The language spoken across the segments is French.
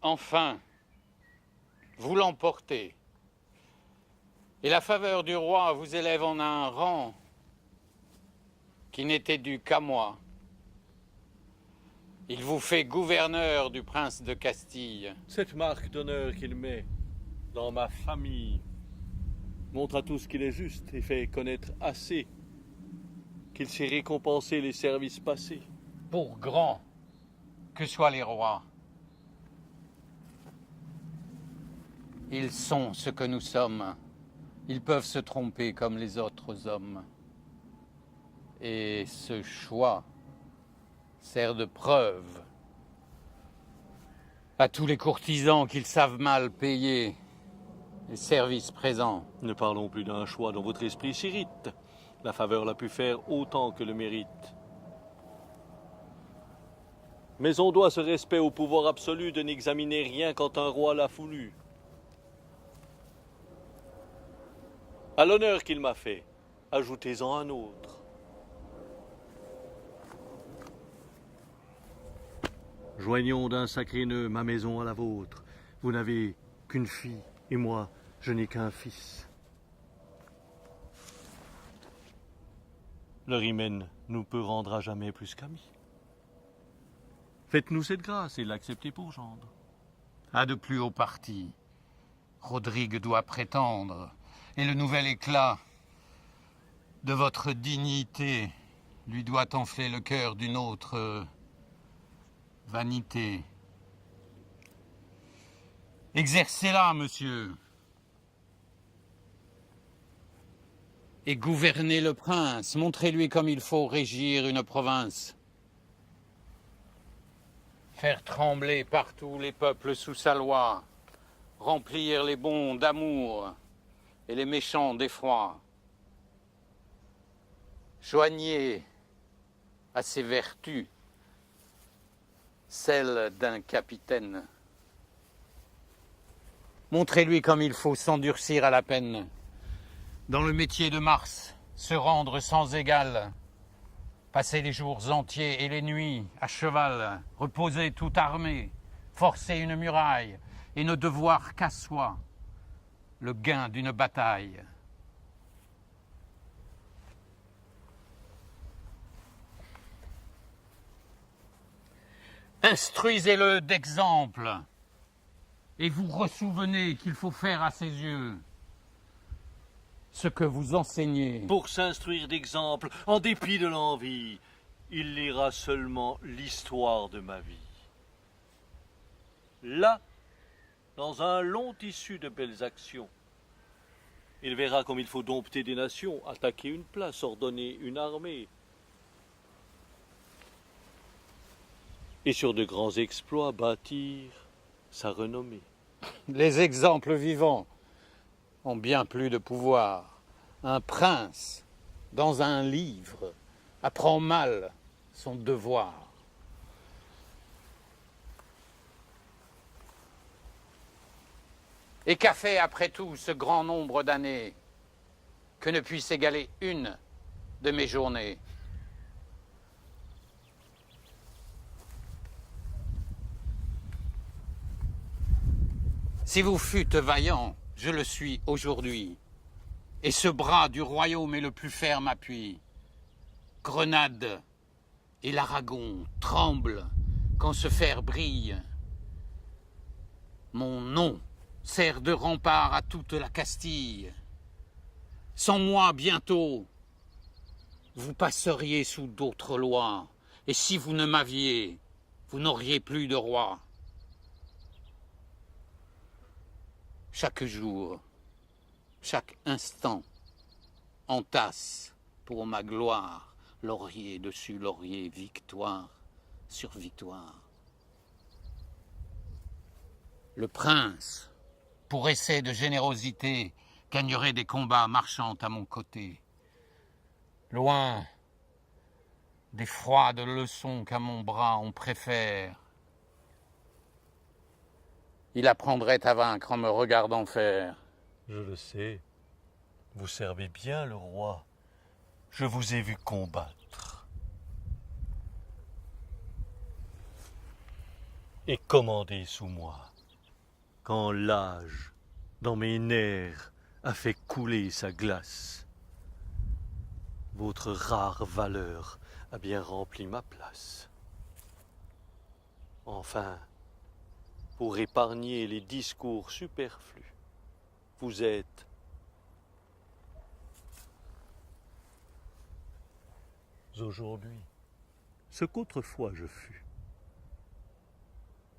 enfin, vous l'emportez. Et la faveur du roi vous élève en un rang qui n'était dû qu'à moi. Il vous fait gouverneur du prince de Castille. Cette marque d'honneur qu'il met dans ma famille montre à tous qu'il est juste et fait connaître assez qu'il sait récompenser les services passés. Pour grands que soient les rois, ils sont ce que nous sommes. Ils peuvent se tromper comme les autres hommes. Et ce choix sert de preuve à tous les courtisans qu'ils savent mal payer les services présents. Ne parlons plus d'un choix dont votre esprit s'irrite. La faveur l'a pu faire autant que le mérite. Mais on doit ce respect au pouvoir absolu de n'examiner rien quand un roi l'a voulu. À l'honneur qu'il m'a fait, ajoutez-en un autre. Joignons d'un sacré nœud ma maison à la vôtre. Vous n'avez qu'une fille, et moi, je n'ai qu'un fils. Le hymen nous peut rendre à jamais plus qu'amis. Faites-nous cette grâce et l'acceptez pour gendre. À de plus hauts partis, Rodrigue doit prétendre, et le nouvel éclat de votre dignité lui doit enfler le cœur d'une autre vanité. Exercez-la, monsieur, et gouvernez le prince. Montrez-lui comme il faut régir une province. Faire trembler partout les peuples sous sa loi, remplir les bons d'amour et les méchants d'effroi. Joignez à ses vertus celles d'un capitaine. Montrez-lui comme il faut s'endurcir à la peine. Dans le métier de Mars, se rendre sans égal, passer les jours entiers et les nuits à cheval, reposer tout armé, forcer une muraille et ne devoir qu'à soi le gain d'une bataille. Instruisez-le d'exemple et vous ressouvenez qu'il faut faire à ses yeux ce que vous enseignez. Pour s'instruire d'exemple, en dépit de l'envie, il lira seulement l'histoire de ma vie. Là, dans un long tissu de belles actions, il verra comme il faut dompter des nations, attaquer une place, ordonner une armée. Et sur de grands exploits bâtir sa renommée. Les exemples vivants ont bien plus de pouvoir. Un prince, dans un livre, apprend mal son devoir. Et qu'a fait après tout ce grand nombre d'années que ne puisse égaler une de mes journées? Si vous fûtes vaillant, je le suis aujourd'hui, et ce bras du royaume est le plus ferme appui. Grenade et l'Aragon tremblent quand ce fer brille. Mon nom sert de rempart à toute la Castille. Sans moi, bientôt, vous passeriez sous d'autres lois, et si vous ne m'aviez, vous n'auriez plus de roi. Chaque jour, chaque instant, entasse pour ma gloire, laurier dessus laurier, victoire sur victoire. Le prince, pour essai de générosité, gagnerait des combats marchant à mon côté. Loin des froides leçons qu'à mon bras on préfère, il apprendrait à vaincre en me regardant faire. Je le sais, vous servez bien le roi. Je vous ai vu combattre. et commandez sous moi. Quand l'âge, dans mes nerfs, a fait couler sa glace, votre rare valeur a bien rempli ma place. Enfin, pour épargner les discours superflus, vous êtes aujourd'hui ce qu'autrefois je fus.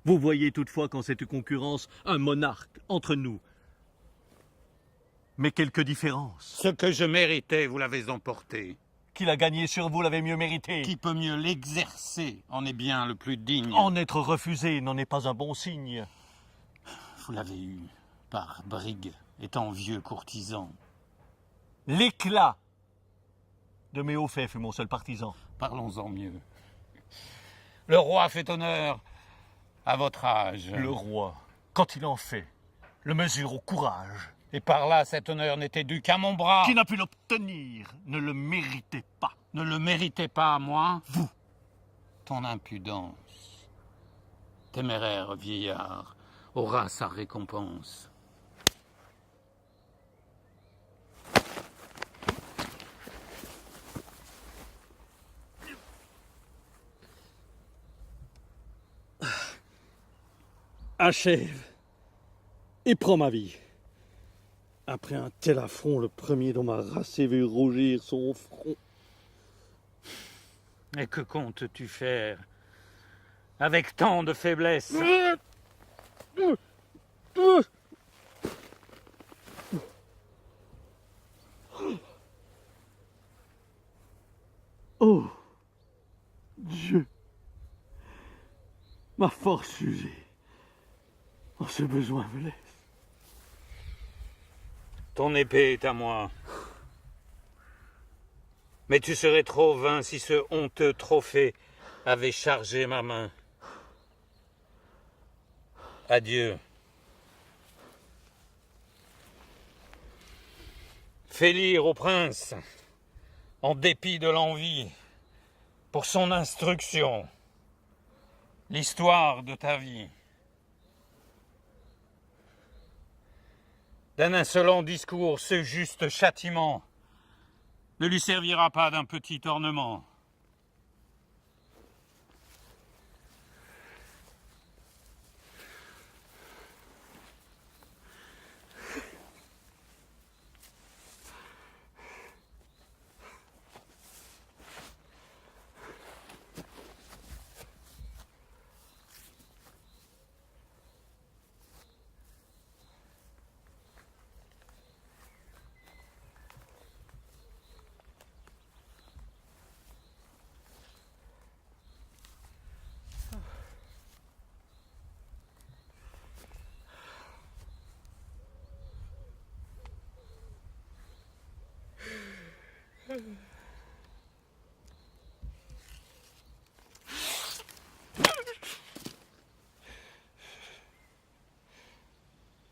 Vous voyez toutefois qu'en cette concurrence, un monarque entre nous. Mais quelques différences. Ce que je méritais, vous l'avez emporté. Qui l'a gagné sur vous l'avait mieux mérité. Qui peut mieux l'exercer en est bien le plus digne. En être refusé n'en est pas un bon signe. Vous l'avez eu par brigue, étant vieux courtisan. L'éclat de mes hauts faits fut mon seul partisan. Parlons-en mieux. Le roi fait honneur à votre âge. Le roi, quand il en fait, le mesure au courage. Et par là, cet honneur n'était dû qu'à mon bras. Qui n'a pu l'obtenir ne le méritait pas. Ne le méritez pas à moi, vous. Ton impudence, téméraire vieillard, aura sa récompense. Achève et prends ma vie. Après un tel affront, le premier dont ma race ait vu rougir son front. Et que comptes-tu faire avec tant de faiblesse? Oh, Dieu, ma force usée, en ce besoin me laisse. Ton épée est à moi. Mais tu serais trop vain si ce honteux trophée avait chargé ma main. Adieu. Fais lire au prince, en dépit de l'envie, pour son instruction, l'histoire de ta vie. D'un insolent discours, ce juste châtiment ne lui servira pas d'un petit ornement.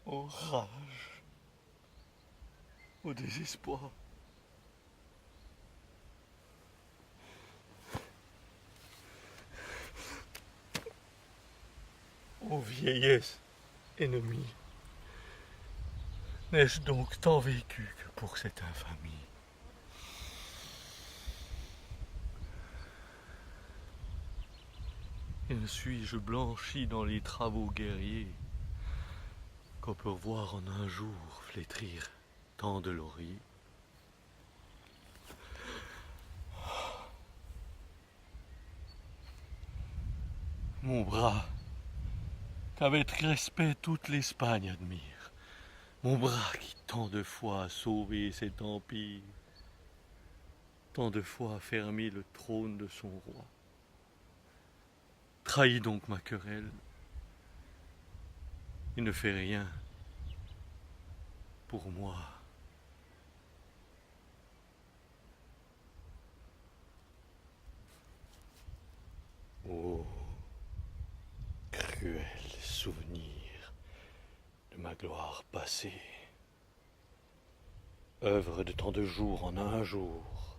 Au rage, au désespoir. Ô vieillesse ennemie, n'ai-je donc tant vécu que pour cette infamie? Et ne suis-je blanchi dans les travaux guerriers qu'on peut voir en un jour flétrir tant de lauriers? Mon bras, qu'avec respect toute l'Espagne admire, mon bras qui tant de fois a sauvé cet empire, tant de fois a fermé le trône de son roi. Trahis donc ma querelle et ne fais rien pour moi. Oh, cruel souvenir de ma gloire passée, œuvre de tant de jours en un jour,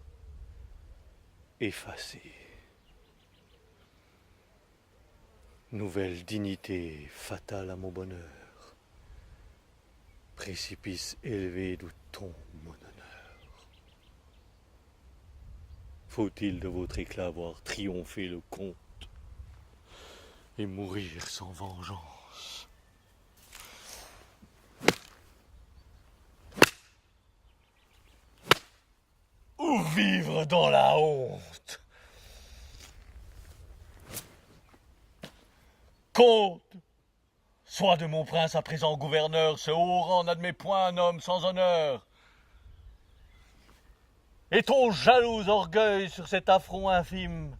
effacée. Nouvelle dignité fatale à mon bonheur. Précipice élevé d'où tombe mon honneur. Faut-il de votre éclat voir triompher le comte et mourir sans vengeance? Ou vivre dans la honte? Comte, sois de mon prince à présent gouverneur, ce haut rang n'admet point un homme sans honneur. Et ton jaloux orgueil sur cet affront infime?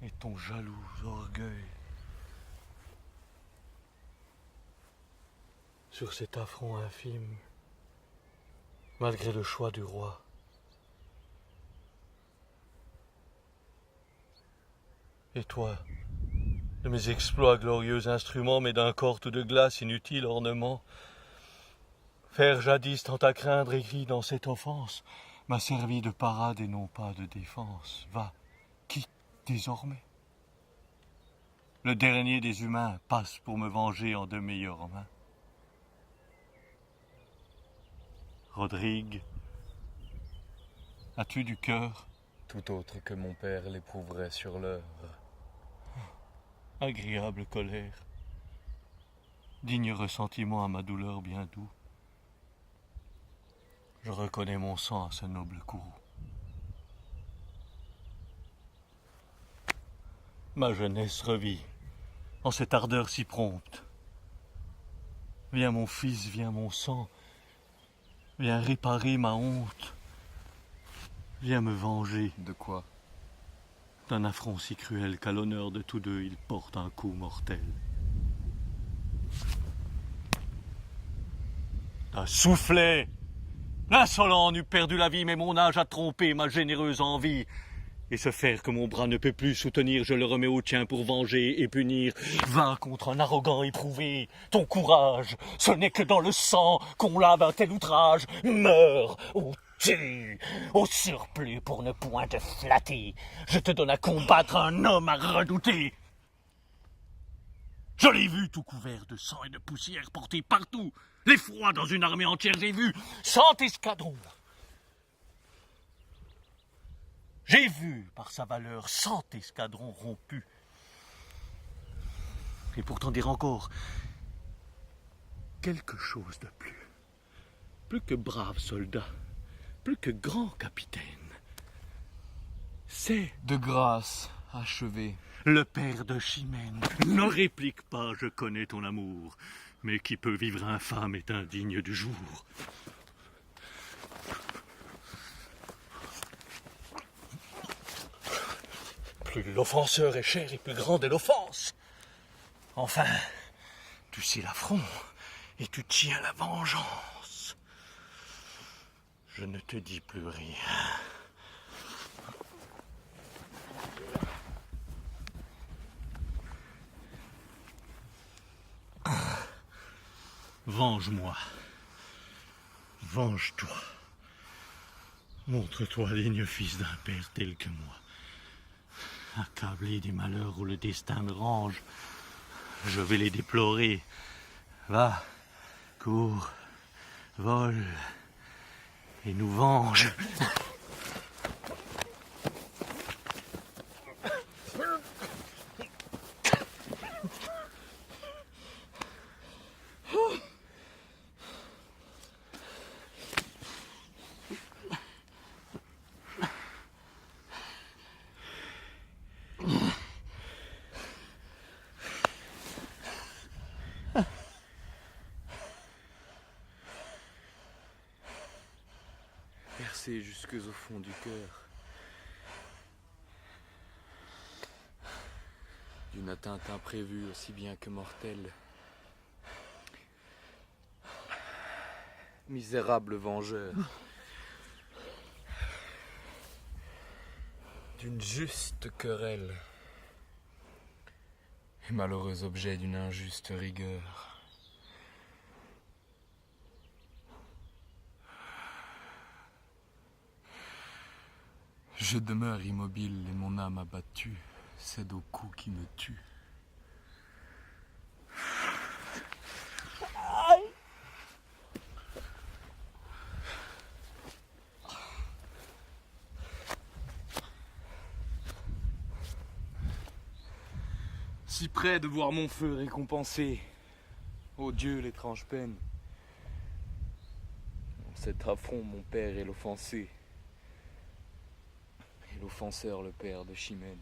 Et ton jaloux orgueil sur cet affront infime, malgré le choix du roi? Et toi, de mes exploits glorieux instruments, mais d'un corps tout de glace inutile ornement, faire jadis tant à craindre écrit dans cette offense, m'a servi de parade et non pas de défense. Va, quitte désormais. Le dernier des humains passe pour me venger en de meilleures mains. Rodrigue, as-tu du cœur? Tout autre que mon père l'éprouverait sur l'heure. Agréable colère, digne ressentiment à ma douleur bien doux. Je reconnais mon sang à ce noble courroux. Ma jeunesse revit en cette ardeur si prompte. Viens mon fils, viens mon sang, viens réparer ma honte. Viens me venger. De quoi? D'un affront si cruel qu'à l'honneur de tous deux il porte un coup mortel. D'un soufflet! L'insolent n'eût perdu la vie, mais mon âge a trompé ma généreuse envie. Et ce fer que mon bras ne peut plus soutenir, je le remets au tien pour venger et punir. Va contre un arrogant éprouvé, ton courage, ce n'est que dans le sang qu'on lave un tel outrage. Meurs ou tue, au surplus pour ne point te flatter. Je te donne à combattre un homme à redouter. Je l'ai vu tout couvert de sang et de poussière porté partout. L'effroi dans une armée entière, j'ai vu 100 escadrons. J'ai vu, par sa valeur, 100 escadrons rompus. Et pourtant dire encore quelque chose de plus. Plus que brave soldat, plus que grand capitaine. C'est De grâce, achevez. le père de Chimène. Ne réplique pas, je connais ton amour. Mais qui peut vivre infâme est indigne du jour. Plus l'offenseur est cher et plus grande est l'offense. Enfin, tu sais l'affront et tu tiens la vengeance. Je ne te dis plus rien. Venge-moi. Venge-toi. Montre-toi digne fils d'un père tel que moi. Accablé des malheurs où le destin me range, je vais les déplorer. Va, cours, vole, et nous venge. Percé jusque au fond du cœur. D'une atteinte imprévue aussi bien que mortelle. Misérable vengeur. D'une juste querelle. Et malheureux objet d'une injuste rigueur. Je demeure immobile et mon âme abattue cède au coup qui me tue. Si près de voir mon feu récompensé, ô Dieu, l'étrange peine. Dans cet affront, mon père est l'offensé, et l'offenseur le père de Chimène.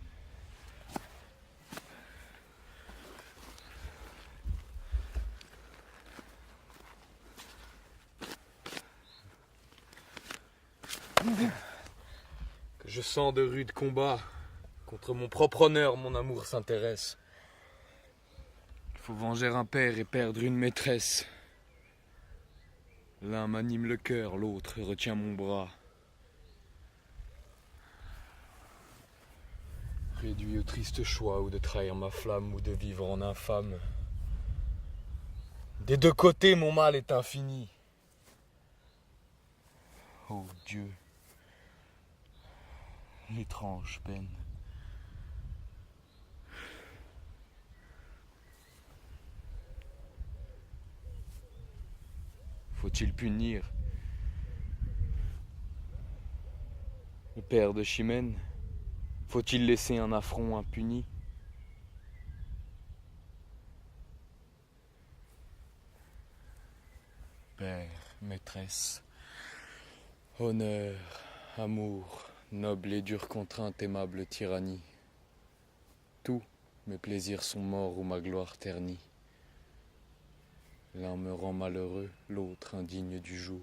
Que je sens de rudes combats, contre mon propre honneur, mon amour s'intéresse. Il faut venger un père et perdre une maîtresse. L'un m'anime le cœur, l'autre retient mon bras. Réduit au triste choix, ou de trahir ma flamme, ou de vivre en infâme. Des deux côtés, mon mal est infini. Ô Dieu, l'étrange peine. Faut-il punir le père de Chimène? Faut-il laisser un affront impuni? Père, maîtresse, Honneur, amour, noble et dure contrainte, aimable tyrannie. Tous mes plaisirs sont morts ou ma gloire ternie. L'un me rend malheureux, l'autre indigne du jour.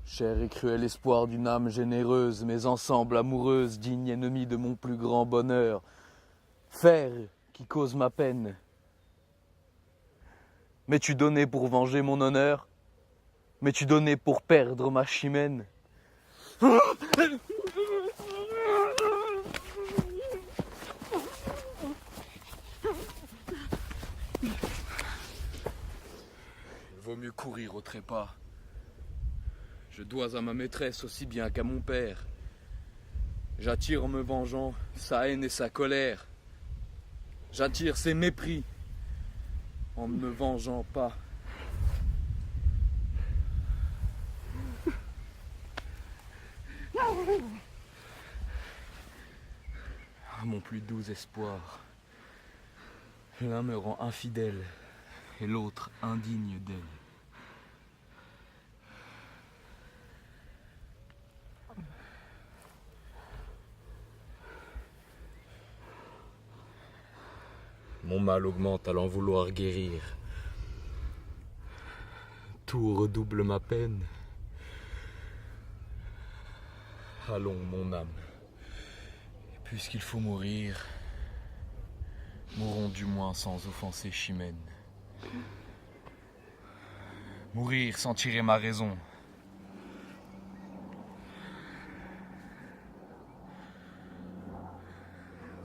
Cher et cruel espoir d'une âme généreuse, mais ensemble amoureuse, digne ennemi de mon plus grand bonheur. Fer qui cause ma peine. M'es-tu donné pour venger mon honneur? M'es-tu donné pour perdre ma Chimène? il vaut mieux courir au trépas. Je dois à ma maîtresse aussi bien qu'à mon père. J'attire en me vengeant sa haine et sa colère. J'attire ses mépris en ne me vengeant pas. Ah, mon plus doux espoir. L'un me rend infidèle et l'autre indigne d'elle. Mon mal augmente à l'en vouloir guérir. Tout redouble ma peine. Allons, mon âme. Puisqu'il faut mourir, mourons du moins sans offenser Chimène. Mourir sans tirer ma raison.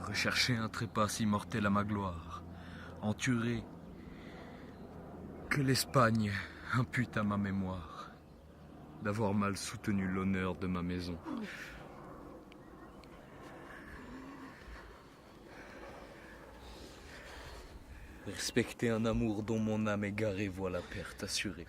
Rechercher un trépas si mortel à ma gloire. Enturer que l'Espagne impute à ma mémoire d'avoir mal soutenu l'honneur de ma maison. Respecter un amour dont mon âme égarée voit la perte assurée.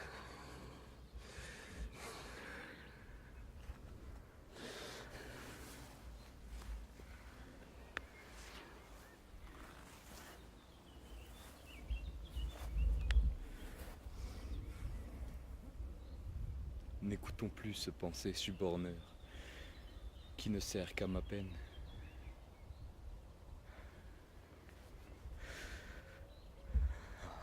N'écoutons plus ce pensée suborneur qui ne sert qu'à ma peine.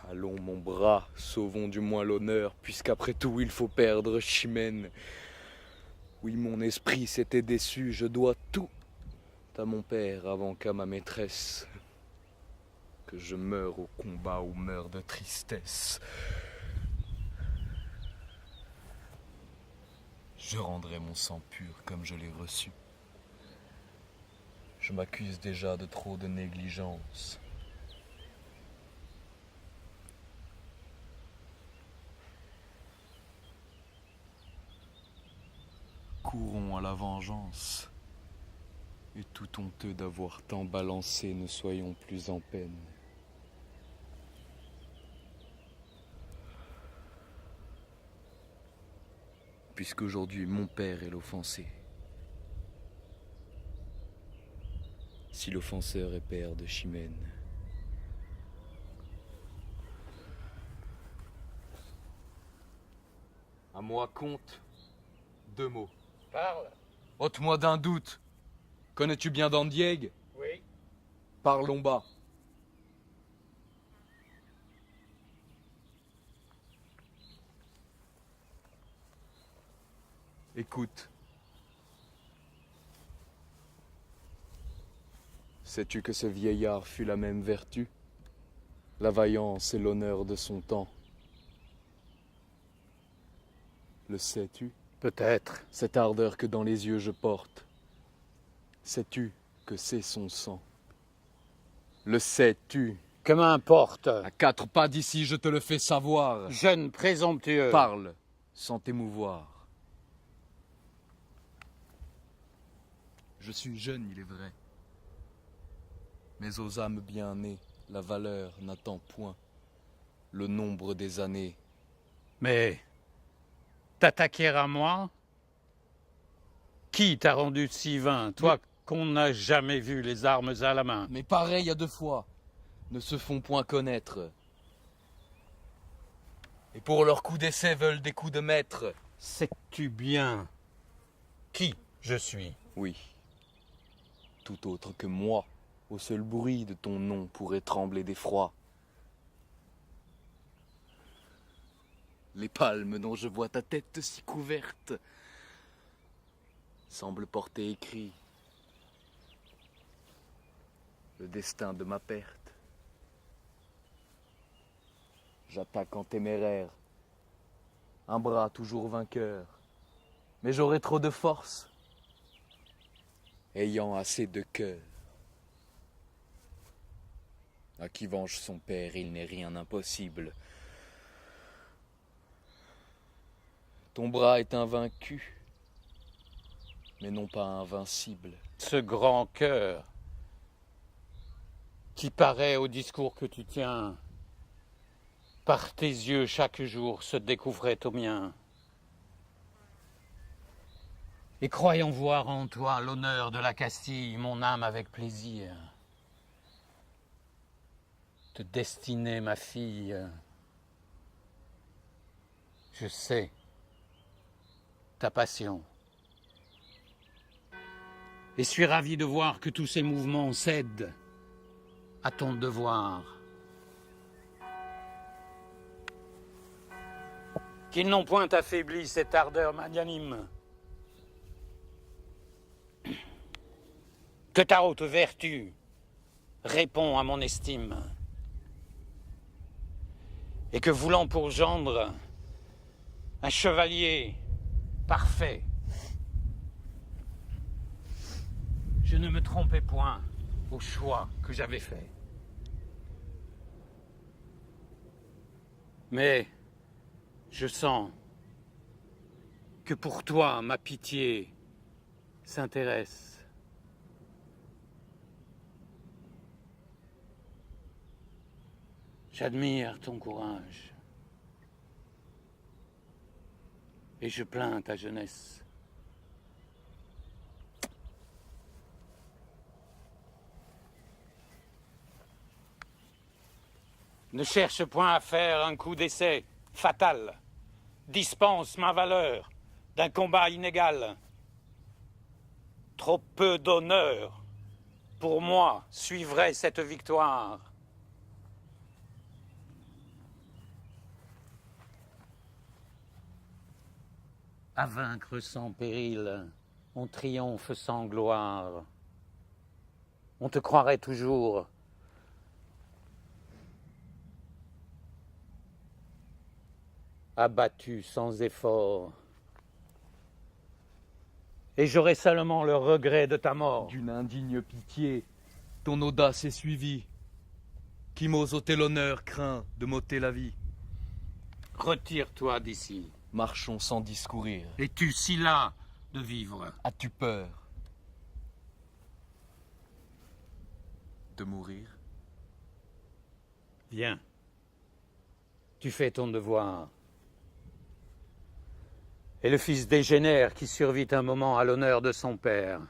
Allons, mon bras, sauvons du moins l'honneur, puisqu'après tout il faut perdre Chimène. Oui, mon esprit s'était déçu, je dois tout à mon père avant qu'à ma maîtresse. Que je meure au combat ou meure de tristesse. Je rendrai mon sang pur comme je l'ai reçu. Je m'accuse déjà de trop de négligence. courons à la vengeance. Et tout honteux d'avoir tant balancé, ne soyons plus en peine. Puisqu'aujourd'hui mon père est l'offensé. Si l'offenseur est père de Chimène. À moi, comte, 2 mots. Parle. Ôte-moi d'un doute. Connais-tu bien Dandieg? Oui. Parlons bas. Écoute. Sais-tu que ce vieillard fut la même vertu? La vaillance et l'honneur de son temps. Le sais-tu? Peut-être. Cette ardeur que dans les yeux je porte. Sais-tu que c'est son sang? Le sais-tu? Que m'importe. À 4 pas d'ici, je te le fais savoir. Jeune présomptueux. Parle, sans t'émouvoir. Je suis jeune, il est vrai. Mais aux âmes bien nées, la valeur n'attend point le nombre des années. Mais t'attaquer à moi? Qui t'a rendu si vain, toi qu'on n'a jamais vu les armes à la main? Mais pareil à 2 fois, ne se font point connaître. Et pour leurs coups d'essai veulent des coups de maître. Sais-tu bien qui je suis? Oui, tout autre que moi, au seul bruit de ton nom pourrait trembler d'effroi. Les palmes dont je vois ta tête si couverte semblent porter écrit le destin de ma perte. J'attaque en téméraire, un bras toujours vainqueur, mais j'aurai trop de force, ayant assez de cœur. À qui venge son père, il n'est rien impossible. Ton bras est invaincu, mais non pas invincible. Ce grand cœur qui paraît au discours que tu tiens, par tes yeux chaque jour se découvrait au mien. Et croyant voir en toi l'honneur de la Castille, mon âme avec plaisir te destiner ma fille. Je sais ta passion. Et suis ravi de voir que tous ces mouvements cèdent à ton devoir. Qu'ils n'ont point affaibli cette ardeur magnanime. Que ta haute vertu répond à mon estime. Et que voulant pour gendre un chevalier parfait, je ne me trompais point au choix que j'avais fait. Mais je sens que pour toi ma pitié s'intéresse. J'admire ton courage et je plains ta jeunesse. Ne cherche point à faire un coup d'essai fatal. Dispense ma valeur d'un combat inégal. Trop peu d'honneur pour moi suivrait cette victoire. À vaincre sans péril, on triomphe sans gloire. On te croirait toujours abattu sans effort. Et j'aurai seulement le regret de ta mort. D'une indigne pitié, ton audace est suivie. Qui m'ose ôter l'honneur craint de m'ôter la vie. Retire-toi d'ici. Marchons sans discourir. Es-tu si las de vivre. As-tu peur de mourir? Viens. Tu fais ton devoir. Et le fils dégénère qui survit un moment à l'honneur de son père.